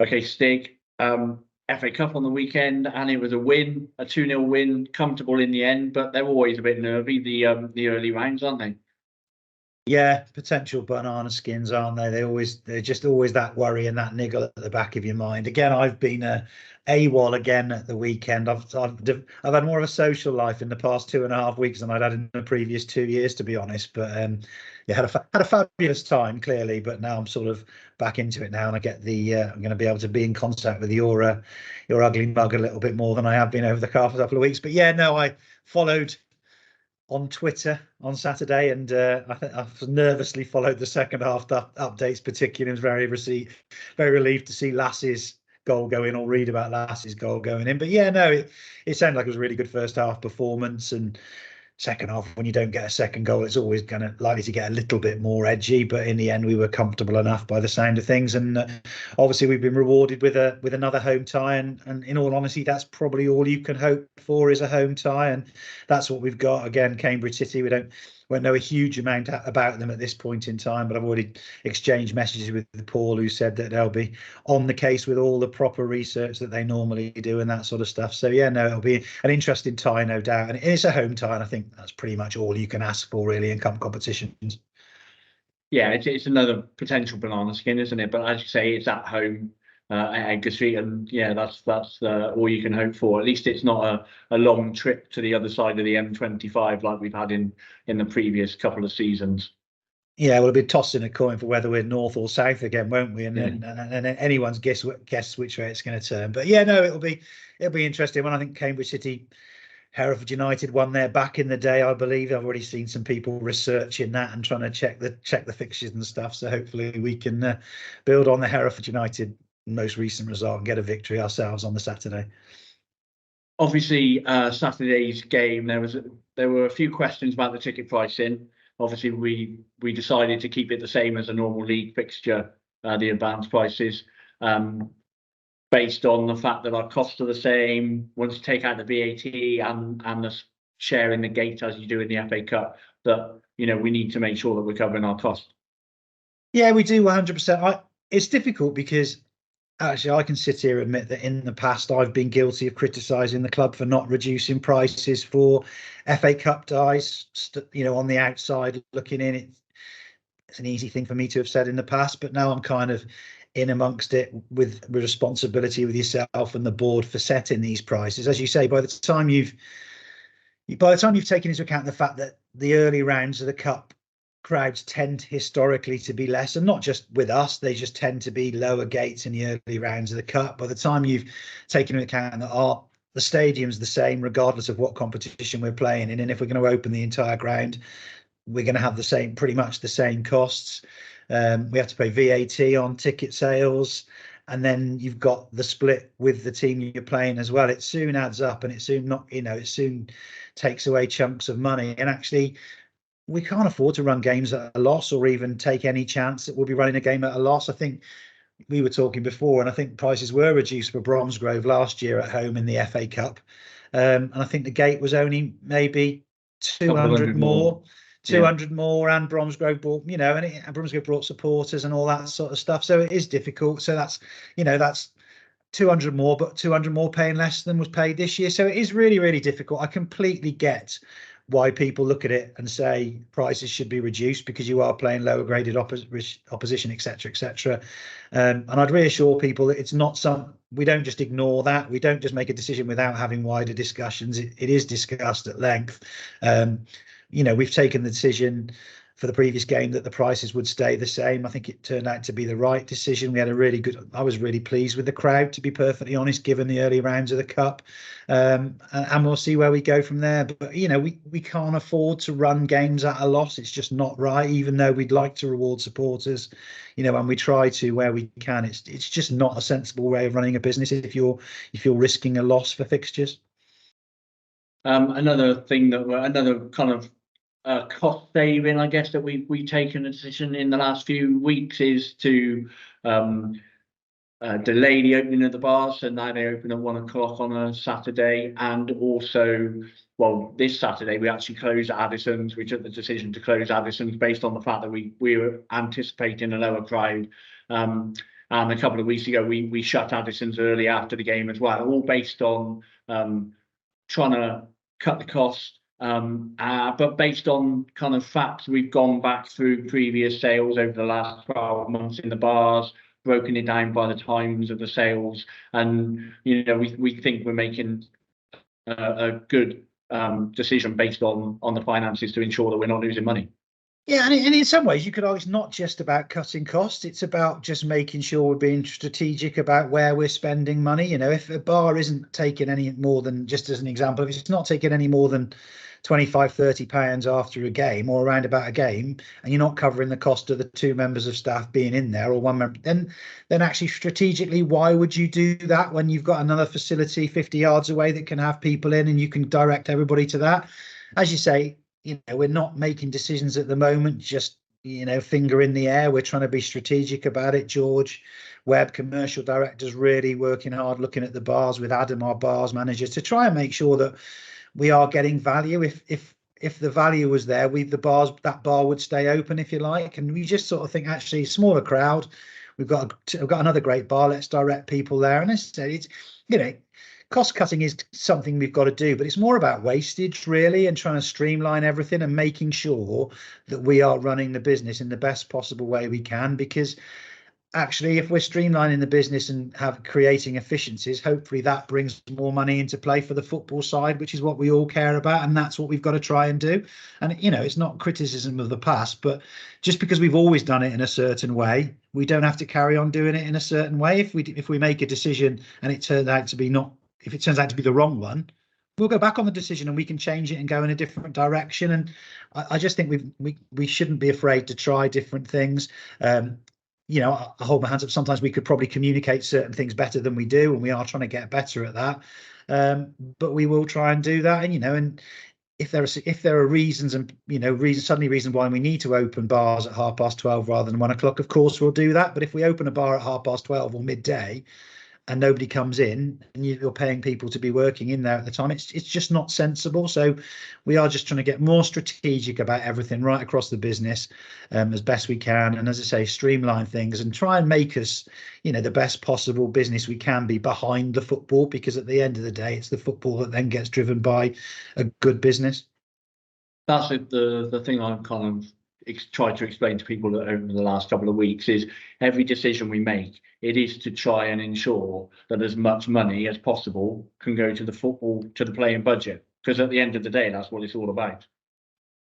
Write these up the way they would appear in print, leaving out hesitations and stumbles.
Okay, Stig. FA Cup on the weekend, and it was a win, a 2-0 win, comfortable in the end, but they're always a bit nervy, the early rounds, aren't they? Yeah, potential banana skins, aren't they? They're just always that worry and that niggle at the back of your mind. Again, I've been AWOL again at the weekend. I've had more of a social life in the past 2.5 weeks than I'd had in the previous 2 years, to be honest. But yeah, had a fabulous time, clearly. But now I'm sort of back into it now, and I get I'm going to be able to be in contact with your ugly mug a little bit more than I have been over the past couple of weeks. But yeah, no, I followed on Twitter on Saturday, and I've nervously followed the second half updates, particularly. I was very relieved to see Lass's goal go in, or read about Lass's goal going in. But yeah, no, it sounded like it was a really good first half performance, and second half, when you don't get a second goal, it's always likely to get a little bit more edgy. But in the end, we were comfortable enough by the sound of things, and obviously we've been rewarded with another home tie, and in all honesty, that's probably all you can hope for, is a home tie, and that's what we've got. Again, Cambridge City, we won't know a huge amount about them at this point in time, but I've already exchanged messages with Paul, who said that they'll be on the case with all the proper research that they normally do and that sort of stuff. So yeah, no, it'll be an interesting tie, no doubt, and it's a home tie, and I think that's pretty much all you can ask for, really, in cup competitions. Yeah, it's another potential banana skin, isn't it? But as you say, it's at home at Edgar Street, and yeah, that's all you can hope for. At least it's not a long trip to the other side of the M25 like we've had in the previous couple of seasons. Yeah, we'll be tossing a coin for whether we're north or south again, won't we? And then and anyone's guess which way it's going to turn. But yeah, no, it'll be interesting. When I think Cambridge City, Hereford United won there back in the day, I believe. I've already seen some people researching that and trying to check the fixtures and stuff. So hopefully we can build on the Hereford United most recent result and get a victory ourselves on the Saturday. Obviously, Saturday's game, there were a few questions about the ticket pricing. Obviously, we decided to keep it the same as a normal league fixture, the advance prices, based on the fact that our costs are the same. Once you take out the VAT and the share in the gate as you do in the FA Cup, that we need to make sure that we're covering our costs. Yeah, we do 100%. It's difficult because actually I can sit here and admit that in the past I've been guilty of criticising the club for not reducing prices for FA Cup ties. On the outside looking in, it's an easy thing for me to have said in the past, but now I'm kind of in amongst it with responsibility with yourself and the board for setting these prices. As you say, by the time you've taken into account the fact that the early rounds of the cup crowds tend historically to be less, and not just with us, they just tend to be lower gates in the early rounds of the cup. By the time you've taken into account that the stadium's the same regardless of what competition we're playing in, and if we're going to open the entire ground, we're going to have pretty much the same costs. We have to pay VAT on ticket sales, and then you've got the split with the team you're playing as well. It soon adds up, and it soon takes away chunks of money. And actually, we can't afford to run games at a loss, or even take any chance that we'll be running a game at a loss. I think we were talking before, and I think prices were reduced for Bromsgrove last year at home in the FA Cup, and I think the gate was only maybe 200 more. 200 more, and Bromsgrove brought, and Bromsgrove brought supporters and all that sort of stuff. So it is difficult. So that's 200 more, but 200 more paying less than was paid this year. So it is really, really difficult. I completely get why people look at it and say prices should be reduced because you are playing lower graded opposition, etc., etc. And I'd reassure people that it's not we don't just ignore that. We don't just make a decision without having wider discussions. It is discussed at length. We've taken the decision for the previous game that the prices would stay the same. I think it turned out to be the right decision. I was really pleased with the crowd, to be perfectly honest, given the early rounds of the cup. And we'll see where we go from there. But, we can't afford to run games at a loss. It's just not right, even though we'd like to reward supporters, and we try to where we can. It's just not a sensible way of running a business if you're risking a loss for fixtures. Another kind of cost saving, I guess, that we've taken a decision in the last few weeks is to delay the opening of the bars, so now they open at 1 o'clock on a Saturday, and also, this Saturday we actually closed Addison's. We took the decision to close Addison's based on the fact that we were anticipating a lower crowd, and And a couple of weeks ago, we shut Addison's early after the game as well, all based on trying to cut the cost, but based on kind of facts. We've gone back through previous sales over the last 12 months in the bars, broken it down by the times of the sales, and we think we're making a good decision based on the finances to ensure that we're not losing money. Yeah, and in some ways, you could argue it's not just about cutting costs. It's about just making sure we're being strategic about where we're spending money. If a bar isn't taking any more than, just as an example, if it's not taking any more than 25, 30 pounds after a game or around about a game, and you're not covering the cost of the 2 members of staff being in there or 1 member, then actually strategically, why would you do that when you've got another facility 50 yards away that can have people in and you can direct everybody to that? As you say, we're not making decisions at the moment, just, finger in the air. We're trying to be strategic about it. George Webb, commercial director's really working hard, looking at the bars with Adam, our bars manager, to try and make sure that we are getting value. If the value was there, that bar would stay open, if you like. And we just sort of think, actually, smaller crowd, we've got another great bar, let's direct people there. And as I said, it's, cost cutting is something we've got to do, but it's more about wastage, really, and trying to streamline everything and making sure that we are running the business in the best possible way we can. Because actually, if we're streamlining the business and creating efficiencies, hopefully that brings more money into play for the football side, which is what we all care about, and that's what we've got to try and do. And it's not criticism of the past, but just because we've always done it in a certain way, we don't have to carry on doing it in a certain way. If we make a decision and it turns out to be if it turns out to be the wrong one, we'll go back on the decision and we can change it and go in a different direction. And I just think we shouldn't be afraid to try different things. I hold my hands up. Sometimes we could probably communicate certain things better than we do, and we are trying to get better at that. But we will try and do that. And if there are reasons and reasons why we need to open bars at 12:30 rather than 1 o'clock, of course we'll do that. But if we open a bar at 12:30 or midday, and nobody comes in, and you're paying people to be working in there at the time, it's just not sensible. So we are just trying to get more strategic about everything right across the business, as best we can, and as I say, streamline things and try and make us the best possible business we can be behind the football, because at the end of the day, it's the football that then gets driven by a good business. That's the thing I've kind of tried to explain to people over the last couple of weeks is every decision we make, it is to try and ensure that as much money as possible can go to the playing budget, because at the end of the day, that's what it's all about.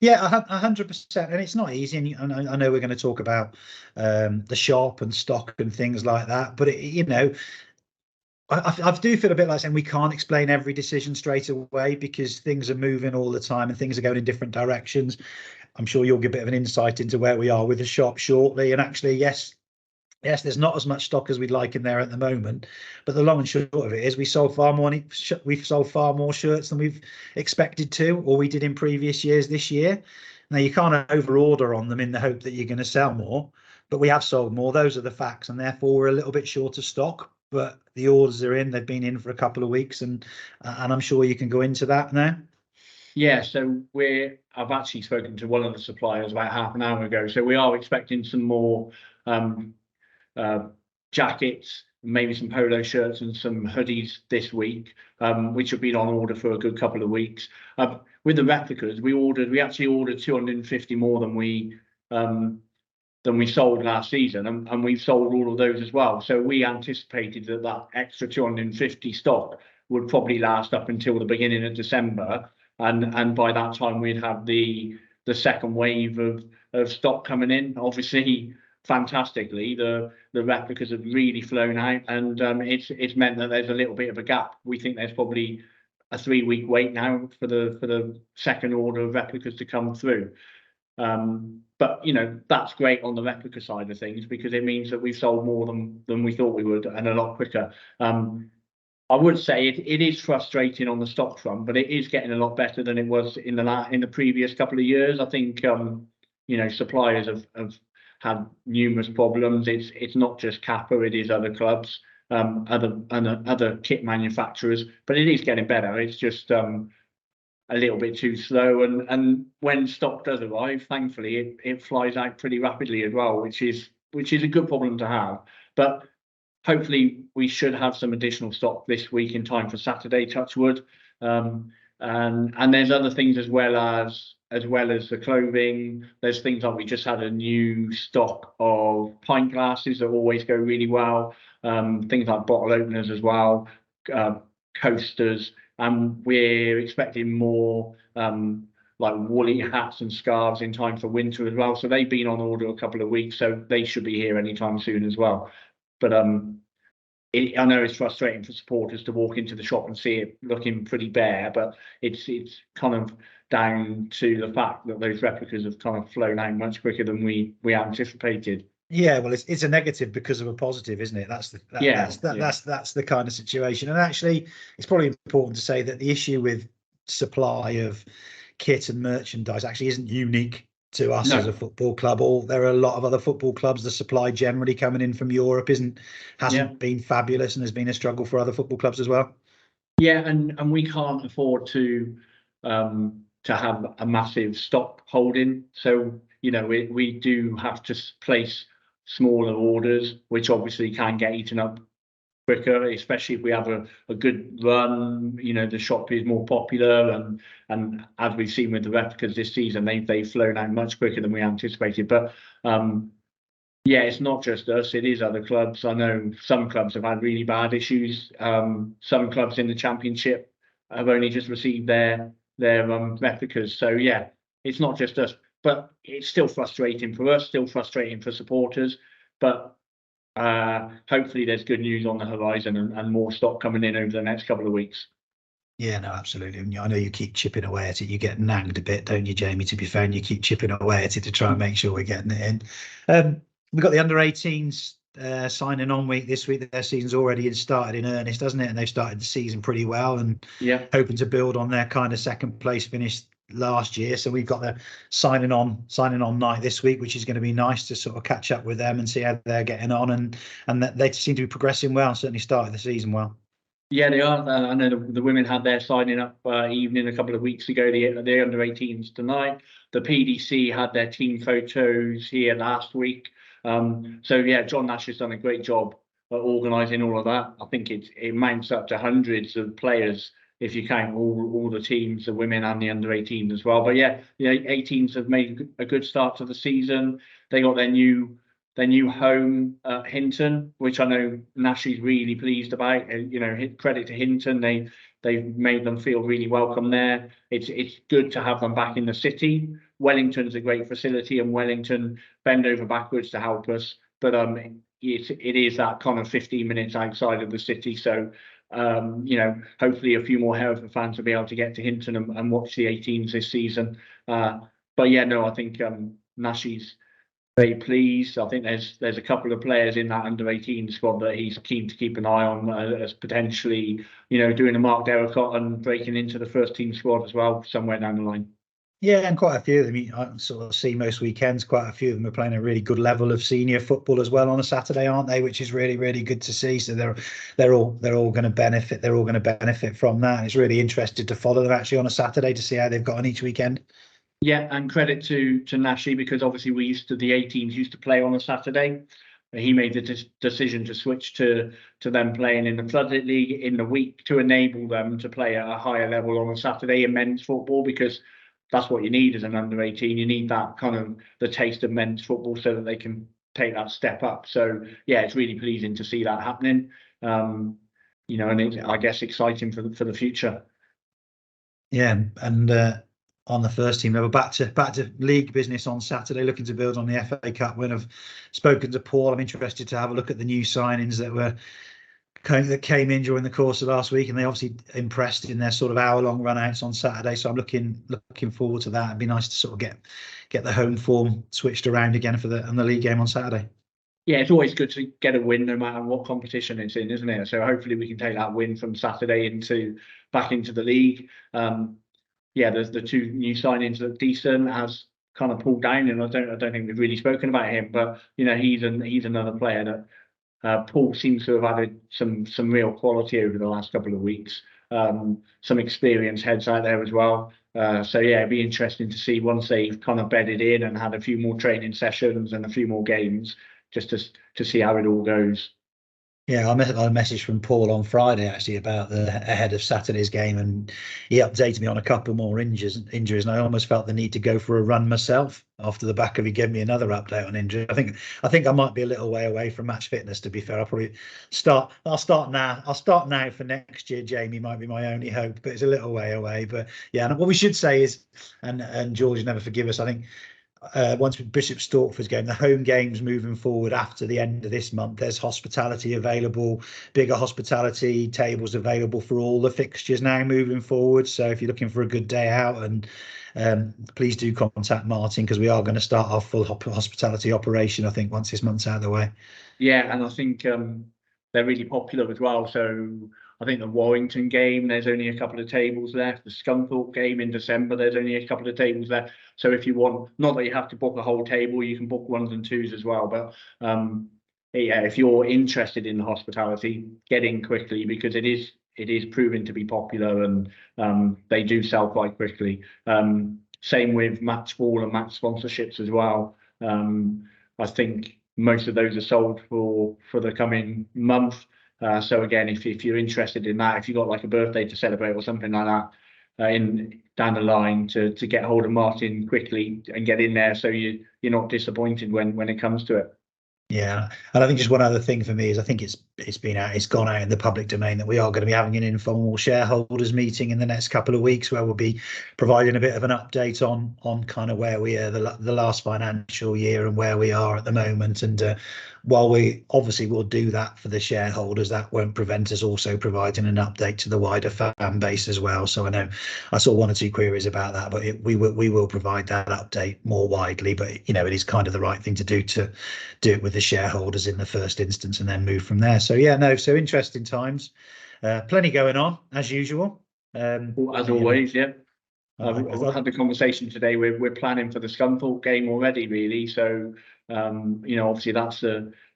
Yeah, 100%, and it's not easy. And I know we're going to talk about the shop and stock and things like that, but I do feel a bit like saying we can't explain every decision straight away, because things are moving all the time and things are going in different directions. I'm sure you'll give a bit of an insight into where we are with the shop shortly. And actually, yes, there's not as much stock as we'd like in there at the moment, but the long and short of it is we've sold far more shirts than we've expected to, or we did in previous years this year. Now, you can't over order on them in the hope that you're going to sell more, but we have sold more. Those are the facts, and therefore we're a little bit short of stock, but the orders are in. They've been in for a couple of weeks, and I'm sure you can go into that now. Yeah, so I've actually spoken to one of the suppliers about half an hour ago. So we are expecting some more jackets, maybe some polo shirts and some hoodies this week, which have been on order for a good couple of weeks. With the replicas, we actually ordered 250 more than we sold last season, and we've sold all of those as well. So we anticipated that extra 250 stock would probably last up until the beginning of December. And by that time we'd have the second wave of stock coming in. Obviously, fantastically, the replicas have really flown out, and it's meant that there's a little bit of a gap. We think there's probably a 3-week wait now for the second order of replicas to come through. But that's great on the replica side of things, because it means that we've sold more than we thought we would, and a lot quicker. I would say it is frustrating on the stock front, but it is getting a lot better than it was in the previous couple of years. I think suppliers have had numerous problems. It's not just Kappa, it is other clubs, other kit manufacturers, but it is getting better. It's just a little bit too slow, and when stock does arrive, thankfully it flies out pretty rapidly as well, which is a good problem to have. But hopefully we should have some additional stock this week in time for Saturday, touch wood. And there's other things as well as the clothing. There's things like we just had a new stock of pint glasses that always go really well. Things like bottle openers as well, coasters, and we're expecting more like woolly hats and scarves in time for winter as well. So they've been on order a couple of weeks, so they should be here anytime soon as well. But I know it's frustrating for supporters to walk into the shop and see it looking pretty bare, but it's kind of down to the fact that those replicas have kind of flown out much quicker than we anticipated. Yeah, well, it's a negative because of a positive, isn't it? That's the kind of situation. And actually, it's probably important to say that the issue with supply of kit and merchandise actually isn't unique to us as a football club. There are a lot of other football clubs. The supply generally coming in from Europe hasn't been fabulous, and has been a struggle for other football clubs as well. Yeah, and we can't afford to have a massive stock holding. So we do have to place smaller orders, which obviously can get eaten up quicker, especially if we have a good run. The shop is more popular, and as we've seen with the replicas this season, they've flown out much quicker than we anticipated. But it's not just us, it is other clubs. I know some clubs have had really bad issues. Some clubs in the Championship have only just received their replicas. So it's not just us, but it's still frustrating for us, still frustrating for supporters. But hopefully there's good news on the horizon and more stock coming in over the next couple of weeks. Yeah, no, absolutely. I know you keep chipping away at it. You get nagged a bit, don't you, Jamie, to be fair, and you keep chipping away at it to try and make sure we're getting it in. We've got the under-18s signing on week this week. Their season's already started in earnest, hasn't it? And they've started the season pretty well, and hoping to build on their kind of second place finish last year. So we've got the signing on night this week, which is going to be nice to sort of catch up with them and see how they're getting on, and they seem to be progressing well. Certainly started the season well. Yeah, they are. I know the women had their signing up evening a couple of weeks ago. The under-18s tonight. The PDC had their team photos here last week. John Nash has done a great job at organising all of that. I think it mounts up to hundreds of players if you count all the teams, the women and the under-18s as well. But the 18s have made a good start to the season. They got their new home at Hinton, which I know Nash is really pleased about. Credit to Hinton, they've made them feel really welcome there. It's good to have them back in the city. Wellington's a great facility, and Wellington bend over backwards to help us. But it is that kind of 15 minutes outside of the city. So hopefully a few more Hereford fans will be able to get to Hinton and watch the 18s this season. I think Nash is very pleased. I think there's a couple of players in that under-18 squad that he's keen to keep an eye on as potentially, doing a Mark Derricott and breaking into the first team squad as well somewhere down the line. Yeah, and quite a few of them, I sort of see most weekends, quite a few of them are playing a really good level of senior football as well on a Saturday, aren't they? Which is really, really good to see. So they're all going to benefit. They're all going to benefit from that. And it's really interesting to follow them actually on a Saturday to see how they've got on each weekend. Yeah, and credit to Nashi, because obviously the 18s used to play on a Saturday. He made the decision to switch to them playing in the Floodlit League in the week to enable them to play at a higher level on a Saturday in men's football, because that's what you need as an under-18. You need that kind of the taste of men's football so that they can take that step up. So it's really pleasing to see that happening. And it's, I guess, exciting for the future. Yeah, and on the first team, they were back to league business on Saturday, looking to build on the FA Cup win. I've spoken to Paul. I'm interested to have a look at the new signings that came in during the course of last week, and they obviously impressed in their sort of hour-long run-outs on Saturday. So I'm looking forward to that. It'd be nice to sort of get the home form switched around again for the league game on Saturday. Yeah, it's always good to get a win no matter what competition it's in, isn't it? So hopefully we can take that win from Saturday back into the league. There's the two new signings that Decent has kind of pulled down, and I don't think we've really spoken about him, but he's another player that Paul seems to have added some real quality over the last couple of weeks. Some experienced heads out there as well. It'd be interesting to see once they've kind of bedded in and had a few more training sessions and a few more games, just to see how it all goes. Yeah, I got a message from Paul on Friday actually about the ahead of Saturday's game, and he updated me on a couple more injuries, and I almost felt the need to go for a run myself after the back of he gave me another update on injury. I think I might be a little way away from match fitness, to be fair. I'll start now. I'll start now for next year. Jamie might be my only hope, but it's a little way away. But yeah, and what we should say is, and George never forgive us, I think once with Bishop Stortford's game, the home games moving forward after the end of this month, there's hospitality available, bigger hospitality tables available for all the fixtures now moving forward. So if you're looking for a good day out, and please do contact Martin, because we are going to start our full hospitality operation, I think, once this month's out of the way. Yeah, and I think they're really popular as well. So I think the Warrington game, there's only a couple of tables left. The Scunthorpe game in December, there's only a couple of tables left. So if you want, not that you have to book a whole table, you can book ones and twos as well. But yeah, if you're interested in the hospitality, get in quickly, because it is proving to be popular, and they do sell quite quickly. Same with match ball and match sponsorships as well. I think most of those are sold for the coming month. So again, if you're interested in that, if you've got like a birthday to celebrate or something like that, in down the line, to get hold of Martin quickly and get in there, so you're not disappointed when it comes to it. Yeah, and I think just one other thing for me is, I think it's gone out in the public domain that we are going to be having an informal shareholders meeting in the next couple of weeks, where we'll be providing a bit of an update on kind of where we are the last financial year and where we are at the moment. And while we obviously will do that for the shareholders, that won't prevent us also providing an update to the wider fan base as well. So I know I saw one or two queries about that, but we will provide that update more widely. But it is kind of the right thing to do it with the shareholders in the first instance, and then move from there. So yeah, no, so interesting times, plenty going on as usual. As always, yeah. I've had the conversation today. We're planning for the Scunthorpe game already, really. So obviously that's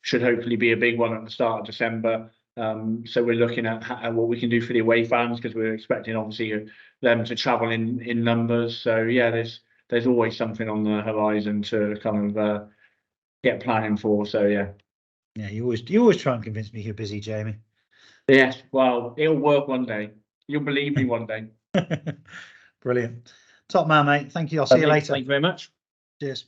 should hopefully be a big one at the start of December. So we're looking at what we can do for the away fans, because we're expecting obviously them to travel in numbers. So yeah, there's always something on the horizon to kind of get planning for. So yeah. Yeah, you always try and convince me you're busy, Jamie. Yes, well, it'll work one day. You'll believe me one day. Brilliant. Top man, mate. Thank you. I'll see you later. Thank you very much. Cheers.